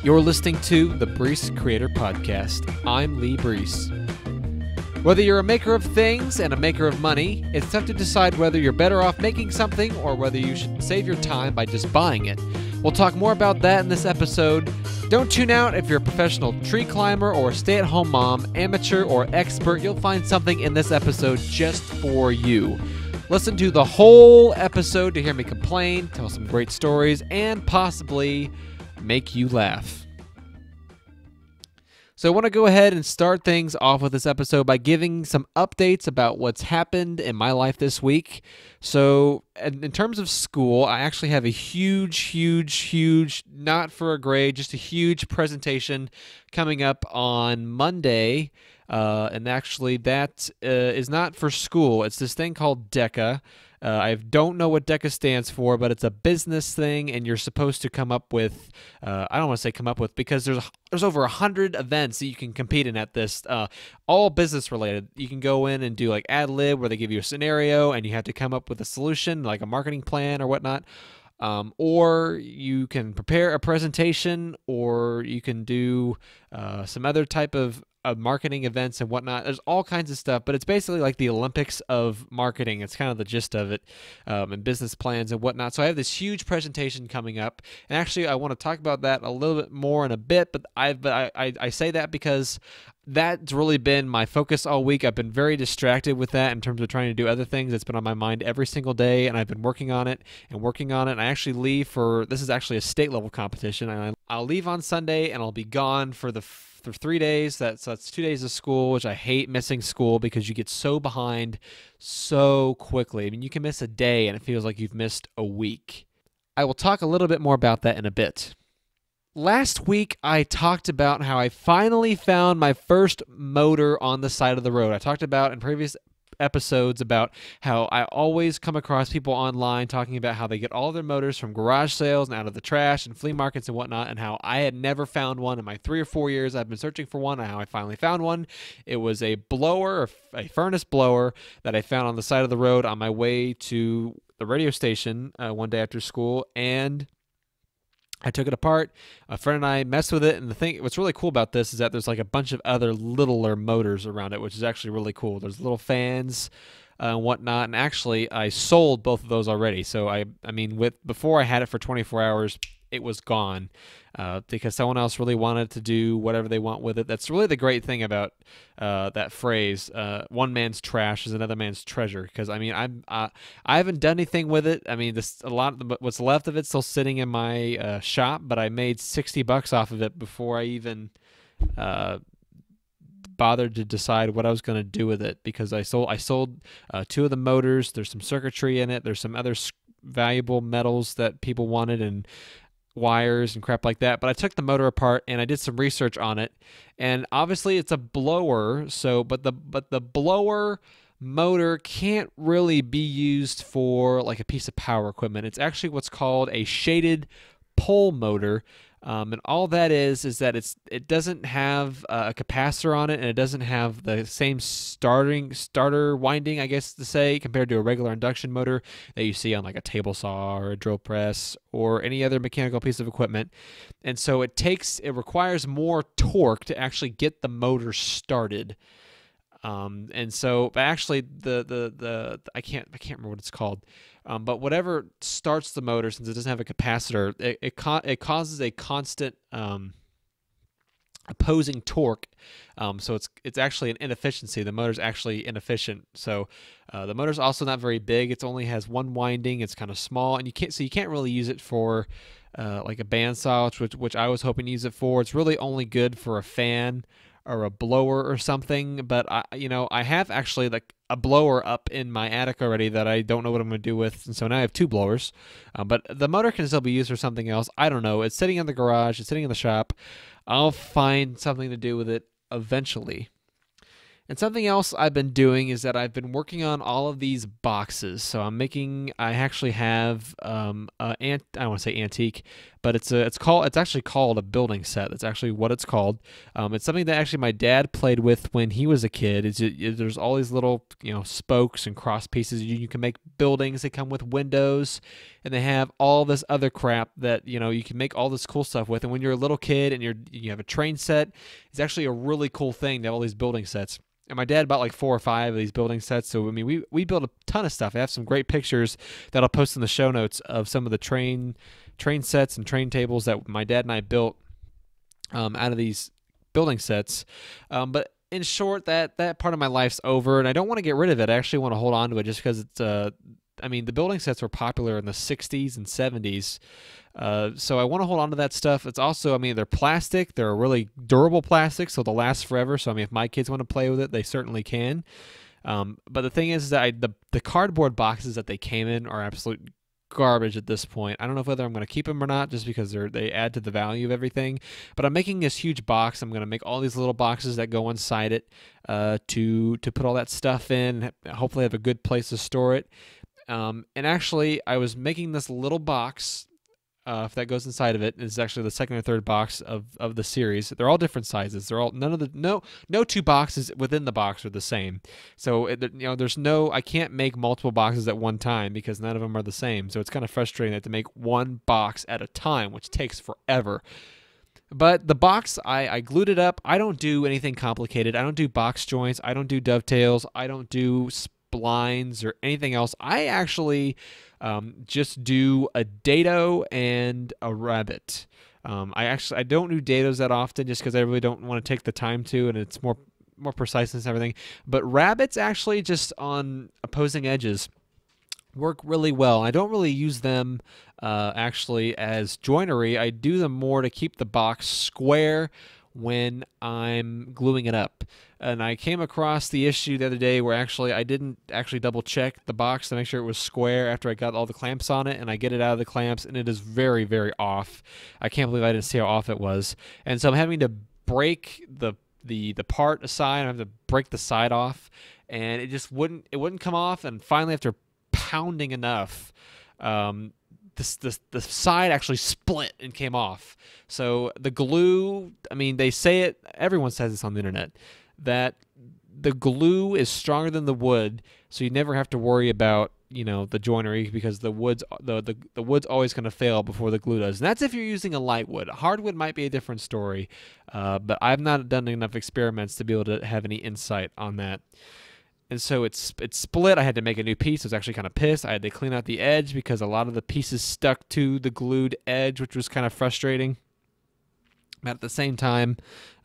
You're listening to the Breece Creator Podcast. I'm Lee Breece. Whether you're a maker of things and a maker of money, it's tough to decide whether you're better off making something or whether you should save your time by just buying it. We'll talk more about that in this episode. Don't tune out if you're a professional tree climber or a stay-at-home mom, amateur or expert. You'll find something in this episode just for you. Listen to the whole episode to hear me complain, tell some great stories, and possibly make you laugh. So I want to go ahead and start things off with this episode by giving some updates about what's happened in my life this week. So in terms of school, I actually have a huge, not for a grade, just a huge presentation coming up on Monday. And actually that is not for school. It's this thing called DECA. I don't know what DECA stands for, but it's a business thing, and you're supposed to come up with, I don't want to say come up with, because there's over 100 events that you can compete in at this, all business related. You can go in and do like ad lib, where they give you a scenario, and you have to come up with a solution, like a marketing plan or whatnot. Or you can prepare a presentation, or you can do some other type of marketing events and whatnot. There's all kinds of stuff, but it's basically like the Olympics of marketing. It's kind of the gist of it, and business plans and whatnot. So I have this huge presentation coming up, and actually I want to talk about that a little bit more in a bit, but I say that because that's really been my focus all week. I've been very distracted with that in terms of trying to do other things. It's been on my mind every single day, and I've been working on it. And I actually leave for, this is actually a state level competition, and I'll leave on Sunday, and I'll be gone for 3 days. That's 2 days of school, which I hate missing school because you get so behind so quickly. I mean, you can miss a day, and it feels like you've missed a week. I will talk a little bit more about that in a bit. Last week, I talked about how I finally found my first motor on the side of the road. I talked about in previous episodes about how I always come across people online talking about how they get all their motors from garage sales and out of the trash and flea markets and whatnot, and how I had never found one in my 3 or 4 years I've been searching for one, and how I finally found one. It was a blower, a furnace blower that I found on the side of the road on my way to the radio station one day after school, and I took it apart. A friend and I messed with it, and what's really cool about this is that there's like a bunch of other littler motors around it, which is actually really cool. There's little fans and whatnot, and actually I sold both of those already. So I mean, before I had it for 24 hours, it was gone because someone else really wanted to do whatever they want with it. That's really the great thing about that phrase, one man's trash is another man's treasure, because I mean, I haven't done anything with it. I mean, what's left of it's still sitting in my shop, but I made $60 off of it before I even bothered to decide what I was going to do with it, because I sold 2 of the motors. There's some circuitry in it. There's some other valuable metals that people wanted, and wires and crap like that. But I took the motor apart and I did some research on it, and obviously it's a blower, but the blower motor can't really be used for like a piece of power equipment. It's actually what's called a shaded pole motor. And all that is that it doesn't have a capacitor on it, and it doesn't have the same starter winding, I guess to say, compared to a regular induction motor that you see on like a table saw or a drill press or any other mechanical piece of equipment. And so it requires more torque to actually get the motor started. And so actually I can't remember what it's called. But whatever starts the motor, since it doesn't have a capacitor, it causes a constant opposing torque. So it's actually an inefficiency. The motor's actually inefficient. So the motor's also not very big. It only has one winding. It's kind of small, and you can't really use it for like a bandsaw, which I was hoping to use it for. It's really only good for a fan or a blower or something. But I have actually like a blower up in my attic already that I don't know what I'm going to do with, and so now I have 2 blowers. But the motor can still be used for something else. I don't know. It's sitting in the garage. It's sitting in the shop. I'll find something to do with it eventually. And something else I've been doing is that I've been working on all of these boxes. So I actually have, I don't want to say antique, but it's actually called a building set. That's actually what it's called. It's something that actually my dad played with when he was a kid. There's all these little spokes and cross pieces. You can make buildings. They come with windows, and they have all this other crap that you can make all this cool stuff with. And when you're a little kid and you have a train set, it's actually a really cool thing to have all these building sets. And my dad bought like 4 or 5 of these building sets. So, I mean, we built a ton of stuff. I have some great pictures that I'll post in the show notes of some of the train sets and train tables that my dad and I built out of these building sets. But in short, that part of my life's over, and I don't want to get rid of it. I actually want to hold on to it just because it's the building sets were popular in the 60s and 70s. So I want to hold on to that stuff. It's also, they're plastic. They're a really durable plastic, so they'll last forever. So, if my kids want to play with it, they certainly can. But the thing is that the cardboard boxes that they came in are absolute garbage at this point. I don't know whether I'm going to keep them or not, just because they add to the value of everything. But I'm making this huge box. I'm going to make all these little boxes that go inside it to put all that stuff in. Hopefully, have a good place to store it. And actually, I was making this little box. If that goes inside of it, it's actually the second or third box of the series. They're all different sizes. They're all no 2 boxes within the box are the same. So I can't make multiple boxes at one time because none of them are the same. So it's kind of frustrating that to make one box at a time, which takes forever. But the box, I glued it up. I don't do anything complicated. I don't do box joints. I don't do dovetails. I don't do splines or anything else. I actually just do a dado and a rabbet. I don't do dados that often just because I really don't want to take the time to, and it's more precise and everything. But rabbets actually just on opposing edges work really well. I don't really use them actually as joinery. I do them more to keep the box square when I'm gluing it up. And I came across the issue the other day where I didn't actually double check the box to make sure it was square after I got all the clamps on it, and I get it out of the clamps and it is very, very off. I can't believe I didn't see how off it was. And so I'm having to break the part aside. I have to break the side off, and it wouldn't come off. And finally, after pounding enough, the side actually split and came off. So the glue, they say it, everyone says this on the internet, that the glue is stronger than the wood, so you never have to worry about the joinery, because the wood's always going to fail before the glue does. And that's if you're using a light wood. Hardwood might be a different story, but I've not done enough experiments to be able to have any insight on that. And so it's split. I had to make a new piece. I was actually kind of pissed. I had to clean out the edge because a lot of the pieces stuck to the glued edge, which was kind of frustrating. But at the same time,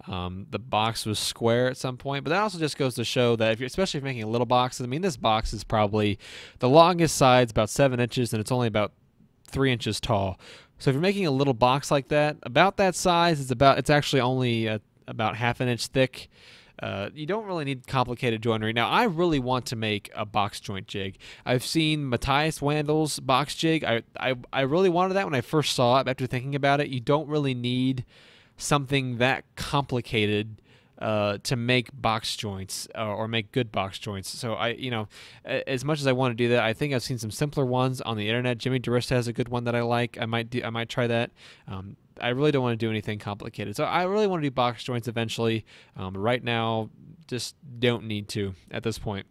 the box was square at some point. But that also just goes to show that especially if you're making little boxes, this box is probably the longest side's about 7 inches, and it's only about 3 inches tall. So if you're making a little box like that, about that size, it's actually only about ½ an inch thick. You don't really need complicated joinery. Now, I really want to make a box joint jig. I've seen Matthias Wandel's box jig. I really wanted that when I first saw it. After thinking about it, you don't really need something that complicated to make box joints or make good box joints. So as much as I want to do that, I think I've seen some simpler ones on the internet. Jimmy DeRista has a good one that I like. I might try that. I really don't want to do anything complicated. So I really want to do box joints eventually. Right now, just don't need to at this point.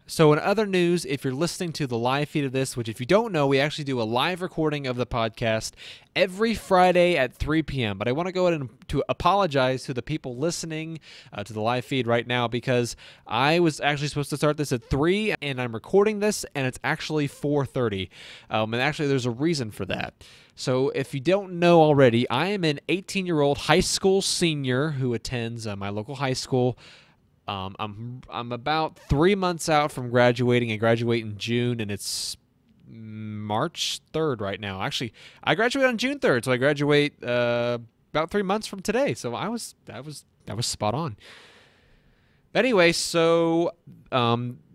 So in other news, if you're listening to the live feed of this, which if you don't know, we actually do a live recording of the podcast every Friday at 3 p.m. But I want to go ahead and to apologize to the people listening to the live feed right now, because I was actually supposed to start this at 3, and I'm recording this, and it's actually 4:30. And actually, there's a reason for that. So if you don't know already, I am an 18-year-old high school senior who attends my local high school. I'm about 3 months out from graduating. I graduate in June, and it's March 3rd right now. Actually, I graduate on June 3rd, so I graduate about 3 months from today. So that was spot on. Anyway, so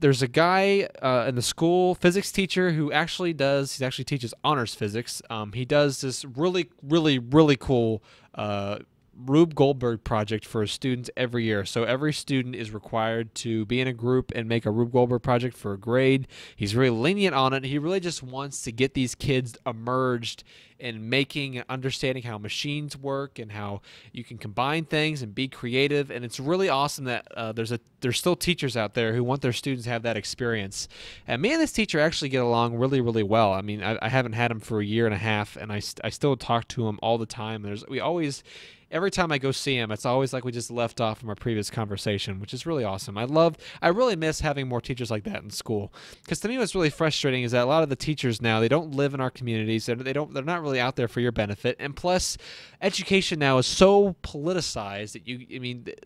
there's a guy in the school, physics teacher, who actually teaches honors physics. He does this really, really, really cool Rube Goldberg project for his students every year. So every student is required to be in a group and make a Rube Goldberg project for a grade. He's really lenient on it. He really just wants to get these kids emerged in making and understanding how machines work and how you can combine things and be creative. And it's really awesome that there's still teachers out there who want their students to have that experience. And me and this teacher actually get along really, really well. I mean, I haven't had him for a year and a half, and I still talk to him all the time. Every time I go see him, it's always like we just left off from our previous conversation, which is really awesome. I really miss having more teachers like that in school, because to me what's really frustrating is that a lot of the teachers now, they don't live in our communities. They're not really out there for your benefit. And plus, education now is so politicized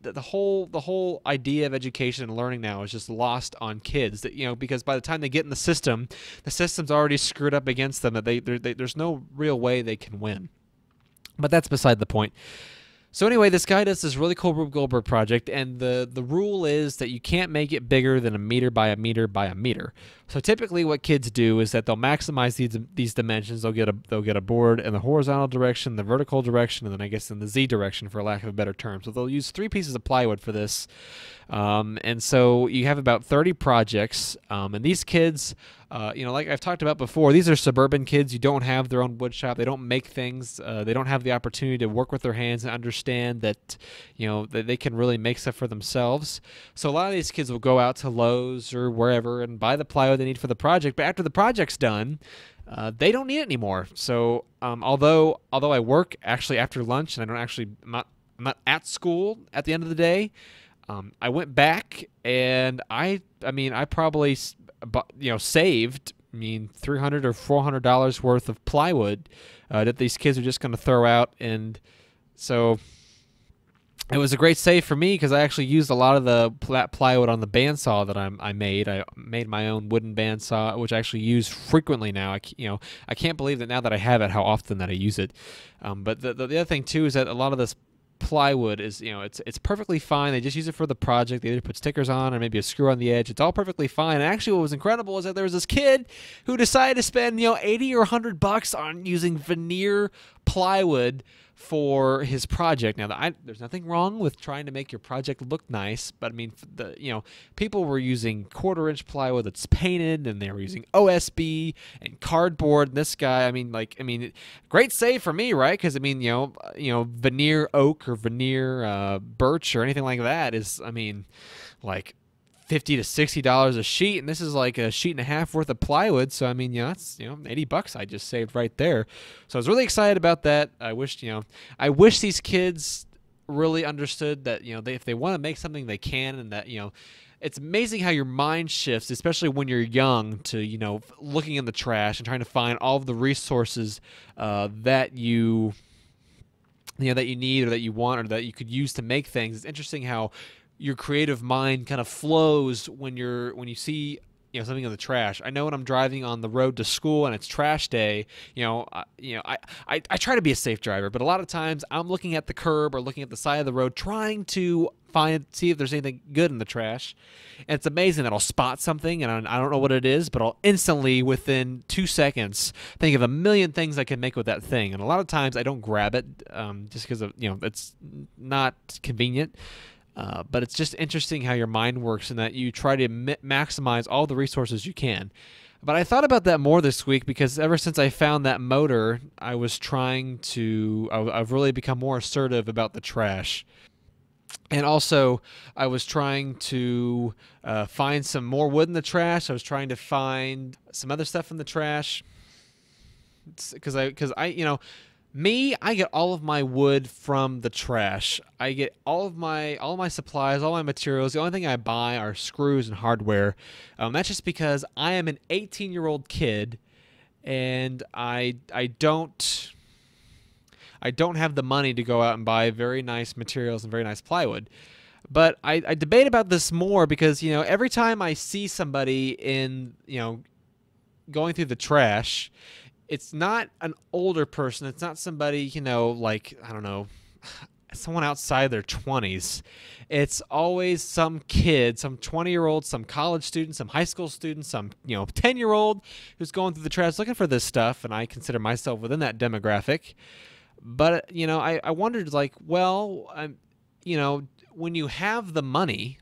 that the whole idea of education and learning now is just lost on kids. That because by the time they get in the system's already screwed up against them. That there's no real way they can win. But that's beside the point. So anyway, this guy does this really cool Rube Goldberg project, and the rule is that you can't make it bigger than a meter by a meter by a meter. So typically what kids do is that they'll maximize these dimensions. They'll get a board in the horizontal direction, the vertical direction, and then I guess in the Z direction, for lack of a better term. So they'll use 3 pieces of plywood for this. And so you have about 30 projects, and these kids, like I've talked about before, these are suburban kids. You don't have their own wood shop. They don't make things. They don't have the opportunity to work with their hands and understand that, that they can really make stuff for themselves. So a lot of these kids will go out to Lowe's or wherever and buy the plywood they need for the project. But after the project's done, they don't need it anymore. So although I work actually after lunch and I'm not at school at the end of the day, I went back and I probably saved $300 or $400 worth of plywood that these kids are just going to throw out. And so it was a great save for me, because I actually used a lot of the plywood on the bandsaw that I made. I made my own wooden bandsaw, which I actually use frequently now. I can't believe that now that I have it, how often that I use it. But the other thing too is that a lot of this plywood is, it's perfectly fine. They just use it for the project. They either put stickers on or maybe a screw on the edge. It's all perfectly fine. And actually what was incredible is that there was this kid who decided to spend, $80 or $100 on using veneer plywood for his project. Now, there's nothing wrong with trying to make your project look nice, but people were using 1/4-inch plywood that's painted, and they were using OSB and cardboard. And this guy, great save for me, right? Because veneer oak or veneer birch or anything like that is, like $50 to $60 a sheet, and this is like a sheet and a half worth of plywood. So that's $80 I just saved right there. So I was really excited about that. I wish these kids really understood that if they want to make something, they can, and that it's amazing how your mind shifts, especially when you're young, to looking in the trash and trying to find all of the resources that you need or that you want or that you could use to make things. It's interesting how your creative mind kind of flows when you see something in the trash. I know when I'm driving on the road to school and it's trash day, I try to be a safe driver, but a lot of times I'm looking at the curb or looking at the side of the road trying to see if there's anything good in the trash. And it's amazing that I'll spot something and I don't know what it is, but I'll instantly, within 2 seconds, think of a million things I can make with that thing. And a lot of times I don't grab it just because it's not convenient. But it's just interesting how your mind works, and that you try to maximize all the resources you can. But I thought about that more this week, because ever since I found that motor, I've really become more assertive about the trash. And also, I was trying to find some more wood in the trash. I was trying to find some other stuff in the trash, because I get all of my wood from the trash. I get all of my supplies, all my materials. The only thing I buy are screws and hardware. That's just because I am an 18-year-old kid, and I don't have the money to go out and buy very nice materials and very nice plywood. But I debate about this more, because every time I see somebody going through the trash, it's not an older person. It's not somebody, like, I don't know, someone outside their 20s. It's always some kid, some 20-year-old, some college student, some high school student, some 10-year-old who's going through the trash looking for this stuff, and I consider myself within that demographic. But, I wondered, like, well, when you have the money,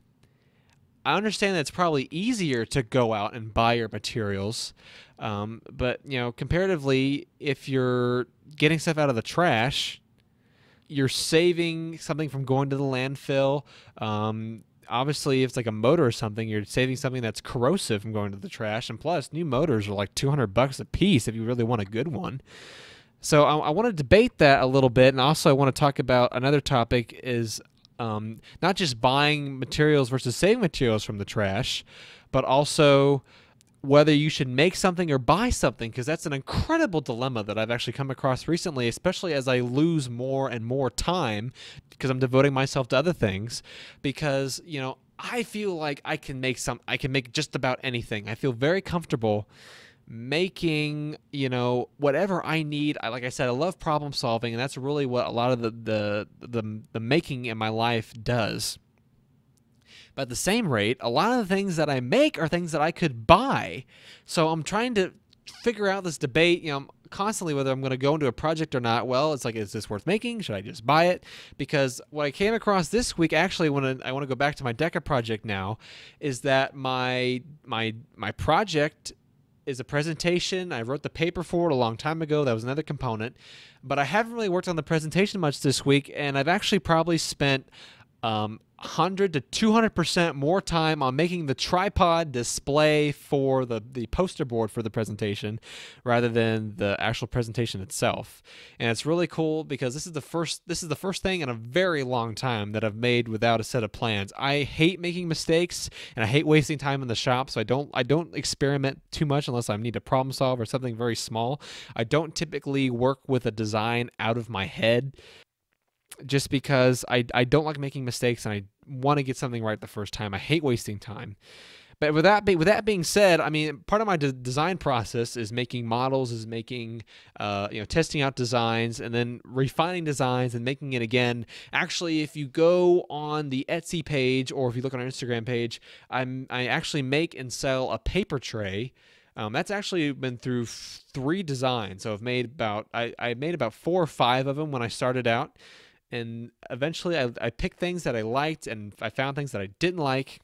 I understand that it's probably easier to go out and buy your materials. But, comparatively, if you're getting stuff out of the trash, you're saving something from going to the landfill. Obviously, if it's like a motor or something, you're saving something that's corrosive from going to the trash. And plus, new motors are like $200 a piece if you really want a good one. So I want to debate that a little bit, and also I want to talk about another topic is not just buying materials versus saving materials from the trash, but also whether you should make something or buy something, because that's an incredible dilemma that I've actually come across recently, especially as I lose more and more time because I'm devoting myself to other things. Because, I feel like I can make just about anything. I feel very comfortable making, whatever I need. Like I said, I love problem solving, and that's really what a lot of the making in my life does. But at the same rate, a lot of the things that I make are things that I could buy. So I'm trying to figure out this debate, constantly whether I'm going to go into a project or not. Well, it's like, is this worth making? Should I just buy it? Because what I came across this week, actually, when I want to go back to my Deca project now, is that my project is a presentation. I wrote the paper for it a long time ago. That was another component. But I haven't really worked on the presentation much this week, and I've actually probably spent 100 to 200% more time on making the tripod display for the poster board for the presentation rather than the actual presentation itself. And it's really cool because this is the first thing in a very long time that I've made without a set of plans. I hate making mistakes and I hate wasting time in the shop, so I don't experiment too much unless I need to problem solve or something very small. I don't typically work with a design out of my head, just because I don't like making mistakes and I want to get something right the first time. I hate wasting time. But with that being said, I mean, part of my design process is making models, is making, testing out designs, and then refining designs and making it again. Actually, if you go on the Etsy page or if you look on our Instagram page, I actually make and sell a paper tray. That's actually been through 3 designs. So I made about 4 or 5 of them when I started out. And eventually I picked things that I liked and I found things that I didn't like,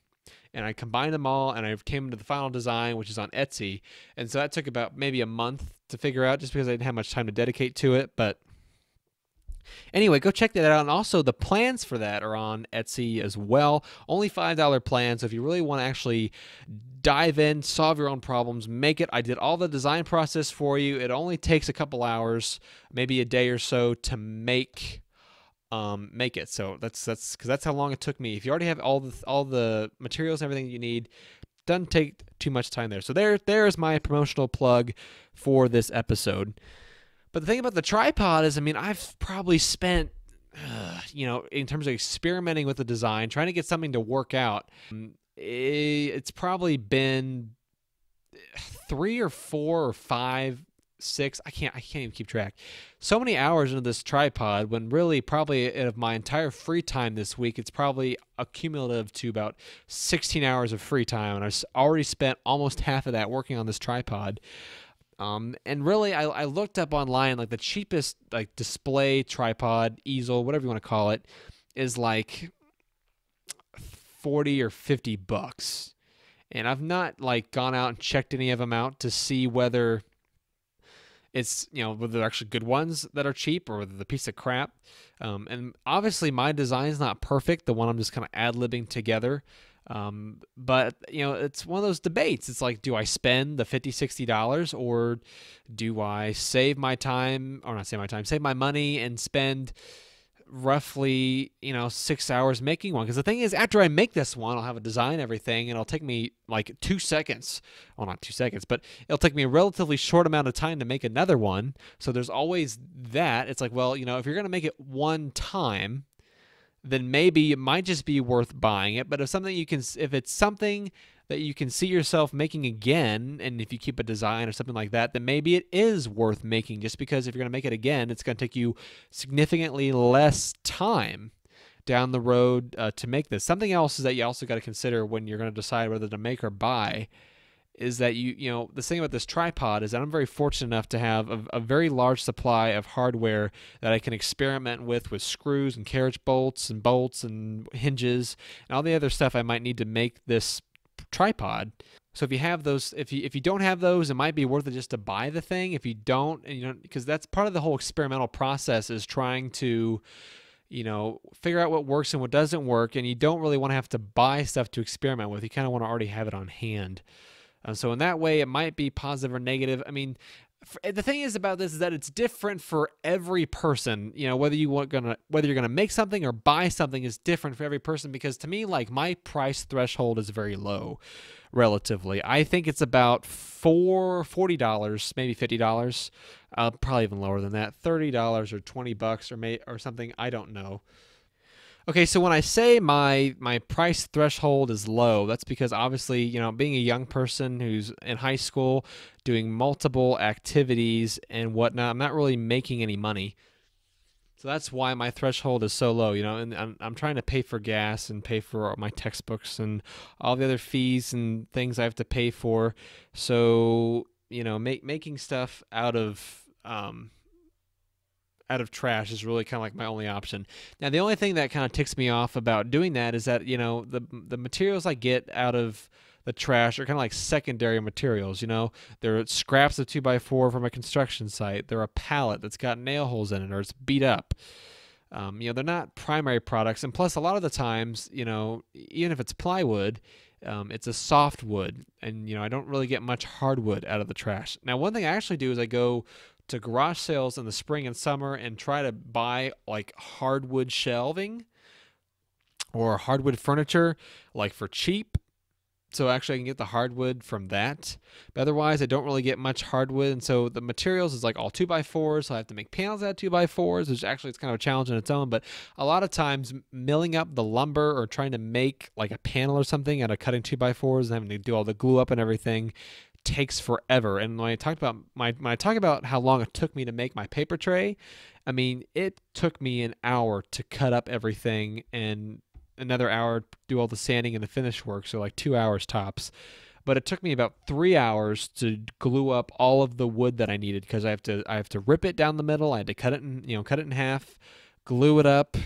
and I combined them all and I came to the final design, which is on Etsy. And so that took about maybe a month to figure out just because I didn't have much time to dedicate to it. But anyway, go check that out. And also the plans for that are on Etsy as well. Only $5 plans. So if you really want to actually dive in, solve your own problems, make it. I did all the design process for you. It only takes a couple hours, maybe a day or so to make it. So that's how long it took me. If you already have all the materials and everything you need, doesn't take too much time there. So there's my promotional plug for this episode. But the thing about the tripod is, I mean, I've probably spent in terms of experimenting with the design, trying to get something to work out, it's probably been 3 or 4 or 5, 6, I can't even keep track. So many hours into this tripod, when really probably out of my entire free time this week, it's probably accumulative to about 16 hours of free time, and I've already spent almost half of that working on this tripod. And really, I looked up online, like the cheapest like display tripod, easel, whatever you want to call it, is like 40 or 50 bucks. And I've not like gone out and checked any of them out to see whether it's, whether they're actually good ones that are cheap or whether they're a piece of crap. And obviously my design's not perfect, the one I'm just kind of ad-libbing together. But it's one of those debates. It's like, do I spend the $50, $60 or do I save my money and spend roughly 6 hours making one? Because the thing is, after I make this one, I'll have a design, everything, and it'll take me like 2 seconds. Well, not 2 seconds, but it'll take me a relatively short amount of time to make another one. So there's always that. It's like, well, if you're gonna make it one time, then maybe it might just be worth buying it. But if it's something that you can see yourself making again, and if you keep a design or something like that, then maybe it is worth making, just because if you're going to make it again, it's going to take you significantly less time down the road to make this. Something else is that you also got to consider when you're going to decide whether to make or buy is that the thing about this tripod is that I'm very fortunate enough to have a very large supply of hardware that I can experiment with screws and carriage bolts and hinges and all the other stuff I might need to make this tripod. So if you have those, if you don't have those, it might be worth it just to buy the thing. If you don't, and because that's part of the whole experimental process, is trying to figure out what works and what doesn't work, and you don't really want to have to buy stuff to experiment with. You kind of want to already have it on hand. So in that way, it might be positive or negative. I mean, the thing is about this is that it's different for every person. Whether you're gonna make something or buy something is different for every person, because to me, like, my price threshold is very low relatively. I think it's about $40, maybe $50. Probably even lower than that, $30 or $20 or something. I don't know. Okay, so when I say my price threshold is low, that's because obviously, being a young person who's in high school, doing multiple activities and whatnot, I'm not really making any money. So that's why my threshold is so low, and I'm trying to pay for gas and pay for my textbooks and all the other fees and things I have to pay for. So, making stuff out of trash is really kind of like my only option. Now, the only thing that kind of ticks me off about doing that is that, the materials I get out of the trash are kind of like secondary materials. They're scraps of 2x4 from a construction site. They're a pallet that's got nail holes in it, or it's beat up. They're not primary products. And plus, a lot of the times, even if it's plywood, it's a soft wood, and I don't really get much hardwood out of the trash. Now, one thing I actually do is I go to garage sales in the spring and summer and try to buy like hardwood shelving or hardwood furniture, like, for cheap. So actually I can get the hardwood from that. But otherwise, I don't really get much hardwood. And so the materials is like all 2x4s. So I have to make panels out of 2x4s, which actually it's kind of a challenge in its own. But a lot of times milling up the lumber or trying to make like a panel or something out of cutting 2x4s and having to do all the glue up and everything takes forever. And when I talk about how long it took me to make my paper tray, I mean, it took me an hour to cut up everything and another hour to do all the sanding and the finish work, so like 2 hours tops. But it took me about 3 hours to glue up all of the wood that I needed, because I have to rip it down the middle. I had to cut it in half, glue it up.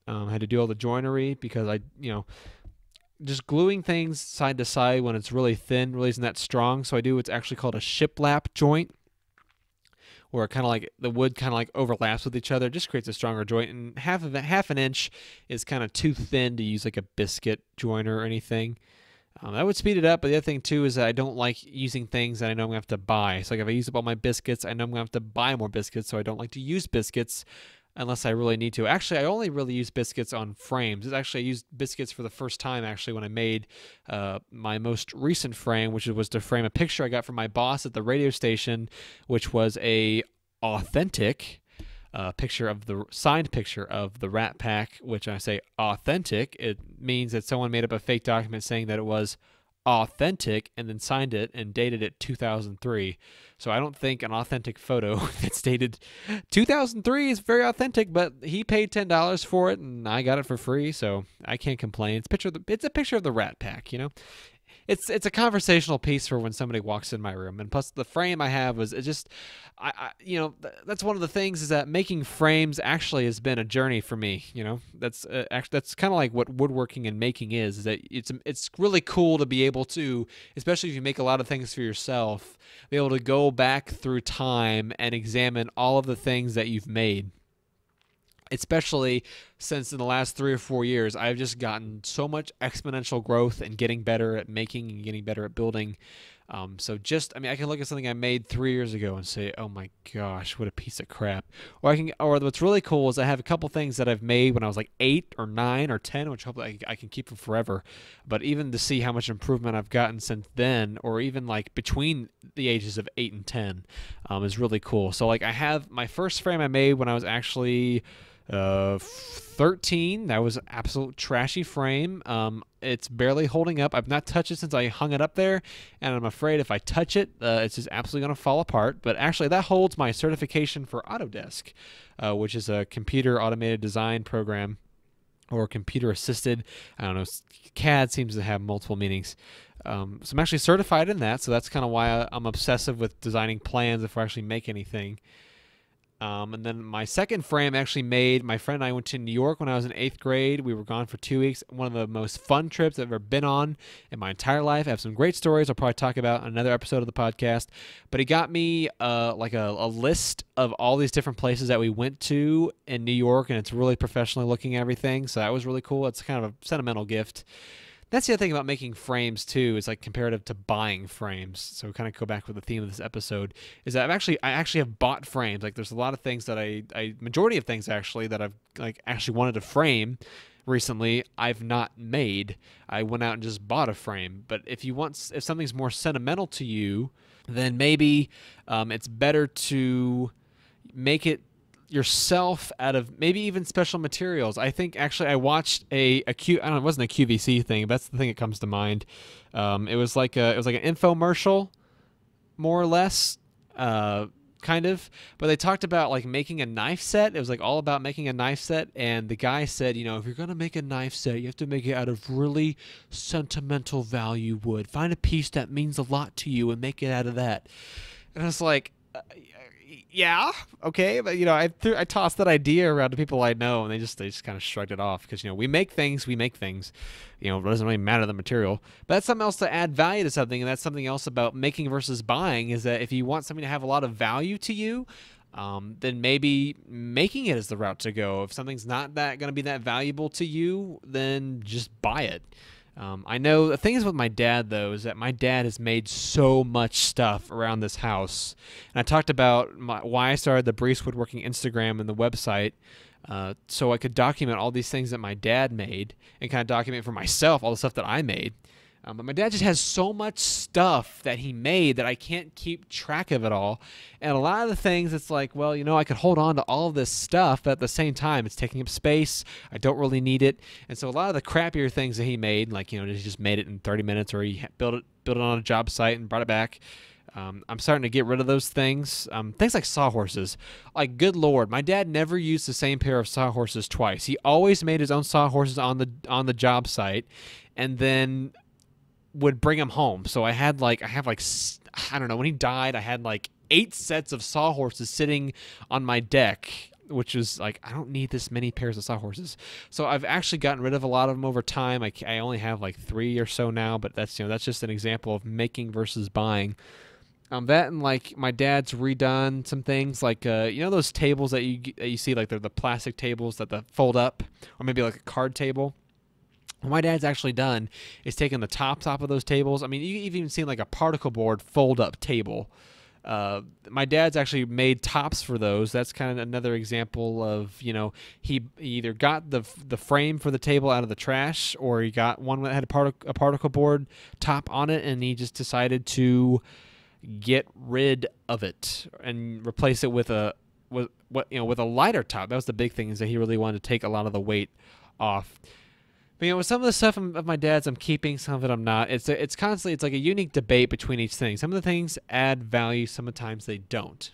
I had to do all the joinery because just gluing things side to side when it's really thin really isn't that strong. So I do what's actually called a shiplap joint, where it kind of like the wood kind of like overlaps with each other. It just creates a stronger joint, and half an inch is kind of too thin to use like a biscuit joiner or anything. That would speed it up, but the other thing too is that I don't like using things that I know I'm going to have to buy. So like if I use up all my biscuits, I know I'm going to have to buy more biscuits, so I don't like to use biscuits unless I really need to. Actually, I only really use biscuits on frames. I used biscuits for the first time actually when I made my most recent frame, which was to frame a picture I got from my boss at the radio station, which was a authentic signed picture of the Rat Pack. Which when I say authentic, it means that someone made up a fake document saying that it was authentic and then signed it and dated it 2003. So I don't think an authentic photo that's dated 2003 is very authentic, but he paid $10 for it and I got it for free, so I can't complain. It's a picture of the Rat Pack, It's a conversational piece for when somebody walks in my room. And plus the frame I have was that's one of the things, is that making frames actually has been a journey for me. That's kind of like what woodworking and making is that it's really cool to be able to, especially if you make a lot of things for yourself, be able to go back through time and examine all of the things that you've made. Especially since in the last 3 or 4 years, I've just gotten so much exponential growth and getting better at making and getting better at building. I can look at something I made 3 years ago and say, oh my gosh, what a piece of crap. Or what's really cool is I have a couple things that I've made when I was like 8 or 9 or 10, which hopefully I can keep them forever. But even to see how much improvement I've gotten since then, or even like between the ages of 8 and 10, is really cool. So like I have my first frame I made when I was actually 13. That was an absolute trashy frame. It's barely holding up. I've not touched it since I hung it up there, and I'm afraid if I touch it, it's just absolutely going to fall apart. But actually, that holds my certification for Autodesk, which is a computer automated design program or computer assisted. I don't know. CAD seems to have multiple meanings. So I'm actually certified in that. So that's kind of why I'm obsessive with designing plans if we actually make anything. And then my second frame actually made, my friend and I went to New York when I was in 8th grade. We were gone for 2 weeks. One of the most fun trips I've ever been on in my entire life. I have some great stories I'll probably talk about in another episode of the podcast. But he got me like a list of all these different places that we went to in New York, and it's really professionally looking at everything. So that was really cool. It's kind of a sentimental gift. That's the other thing about making frames too, is like comparative to buying frames. So kind of go back with the theme of this episode is that I actually have bought frames. Like there's a lot of things that majority of things actually that I've like actually wanted to frame recently I've not made. I went out and just bought a frame. But if something's more sentimental to you, then maybe it's better to make it yourself out of maybe even special materials. I think actually I watched I don't know, it wasn't a QVC thing, but that's the thing that comes to mind. It was like an infomercial, more or less, kind of. But they talked about like making a knife set. It was like all about making a knife set, and the guy said, if you're gonna make a knife set, you have to make it out of really sentimental value wood. Find a piece that means a lot to you and make it out of that. And I was like, yeah, okay, but I tossed that idea around to people I know, and they just kind of shrugged it off because we make things. It doesn't really matter the material, but that's something else to add value to something, and that's something else about making versus buying is that if you want something to have a lot of value to you, then maybe making it is the route to go. If something's not going to be that valuable to you, then just buy it. I know the thing is with my dad, though, is that my dad has made so much stuff around this house. And I talked about why I started the Breece Woodworking Instagram and the website, so I could document all these things that my dad made and kind of document for myself all the stuff that I made. But my dad just has so much stuff that he made that I can't keep track of it all. And a lot of the things, it's like, well, I could hold on to all of this stuff, but at the same time, it's taking up space. I don't really need it. And so a lot of the crappier things that he made, like, he just made it in 30 minutes or he built it on a job site and brought it back. I'm starting to get rid of those things. Things like sawhorses. Like, good Lord, my dad never used the same pair of sawhorses twice. He always made his own sawhorses on the job site, and then would bring them home. So I have like I don't know, when he died, I had like 8 sets of sawhorses sitting on my deck, which was like, I don't need this many pairs of sawhorses. So I've actually gotten rid of a lot of them over time. I only have like 3 or so now, but that's just an example of making versus buying. That and like my dad's redone some things like those tables that you see, like they're the plastic tables that fold up, or maybe like a card table. What my dad's actually done is taken the tops off of those tables. I mean, you've even seen like a particle board fold-up table. My dad's actually made tops for those. That's kind of another example of, he either got the frame for the table out of the trash, or he got one that had a particle board top on it, and he just decided to get rid of it and replace it with a lighter top. That was the big thing, is that he really wanted to take a lot of the weight off. But, with some of the stuff of my dad's I'm keeping, some of it I'm not. It's like a unique debate between each thing. Some of the things add value, sometimes they don't.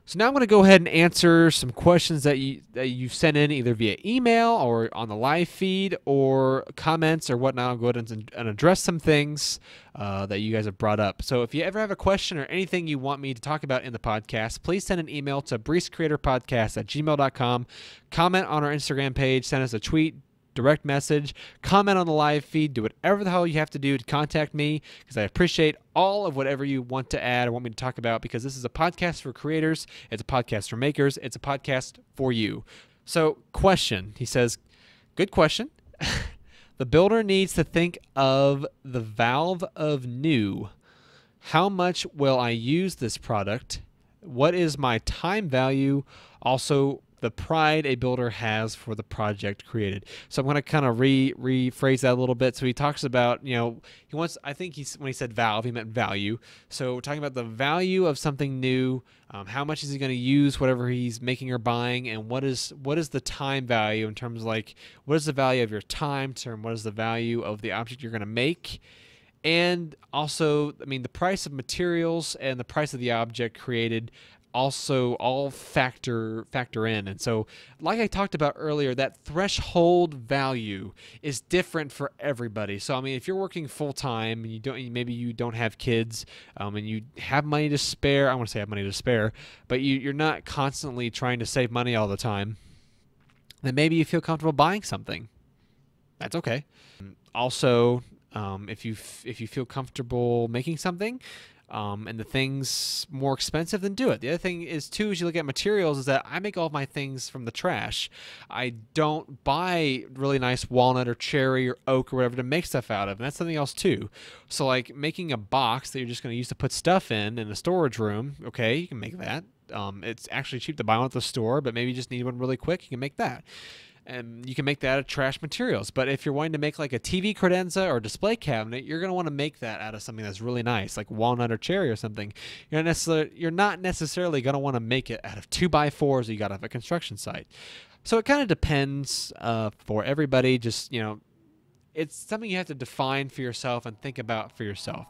So now I'm going to go ahead and answer some questions that you sent in either via email or on the live feed or comments or whatnot. I'll go ahead and address some things that you guys have brought up. So if you ever have a question or anything you want me to talk about in the podcast, please send an email to breececreatorpodcast@gmail.com. Comment on our Instagram page. Send us a tweet, direct message, comment on the live feed, do whatever the hell you have to do to contact me, because I appreciate all of whatever you want to add or want me to talk about, because this is a podcast for creators, it's a podcast for makers, it's a podcast for you. So, question, he says, good question. The builder needs to think of the valve of new. How much will I use this product? What is my time value? Also, the pride a builder has for the project created. So I'm going to kind of rephrase that a little bit. So he talks about, when he said valve, he meant value. So we're talking about the value of something new. How much is he going to use whatever he's making or buying, and what is the time value in terms of like, what is the value of your time, what is the value of the object you're going to make? And also, the price of materials and the price of the object created also all factor in. And so, like I talked about earlier, that threshold value is different for everybody. So I mean, if you're working full time and maybe you don't have kids, and you have money to spare, I want to say have money to spare, but you're not constantly trying to save money all the time, then maybe you feel comfortable buying something. That's okay. Also, if you feel comfortable making something, and the thing's more expensive, then do it. The other thing is too, as you look at materials, is that I make all of my things from the trash. I don't buy really nice walnut or cherry or oak or whatever to make stuff out of, and that's something else too. So like making a box that you're just going to use to put stuff in a storage room, okay, you can make that. It's actually cheap to buy one at the store, but maybe you just need one really quick, you can make that. And you can make that out of trash materials. But if you're wanting to make like a TV credenza or display cabinet, you're going to want to make that out of something that's really nice, like walnut or cherry or something. You're not necessarily going to want to make it out of 2x4s that you got off a construction site. So it kind of depends for everybody. Just, it's something you have to define for yourself and think about for yourself.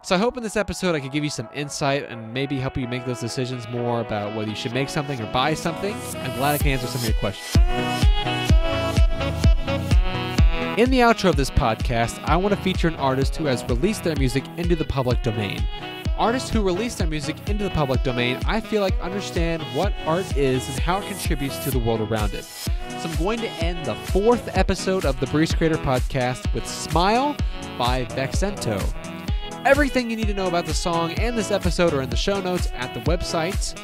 So I hope in this episode I could give you some insight and maybe help you make those decisions more about whether you should make something or buy something. I'm glad I can answer some of your questions. In the outro of this podcast, I want to feature an artist who has released their music into the public domain. Artists who release their music into the public domain, I feel like understand what art is and how it contributes to the world around it. So I'm going to end the 4th episode of the Breece Creator Podcast with Smile by Vexento. Everything you need to know about the song and this episode are in the show notes at the website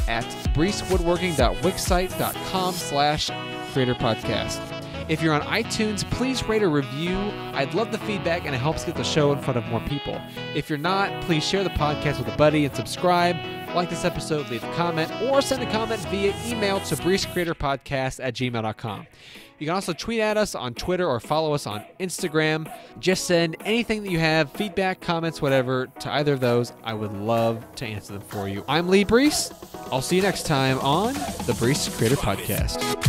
at breecewoodworking.wixsite.com/creatorpodcast. If you're on iTunes, please rate a review. I'd love the feedback, and it helps get the show in front of more people. If you're not, please share the podcast with a buddy and subscribe. Like this episode, leave a comment, or send a comment via email to breececreatorpodcast@gmail.com. You can also tweet at us on Twitter or follow us on Instagram. Just send anything that you have, feedback, comments, whatever, to either of those. I would love to answer them for you. I'm Lee Breece. I'll see you next time on the Breece Creator Podcast.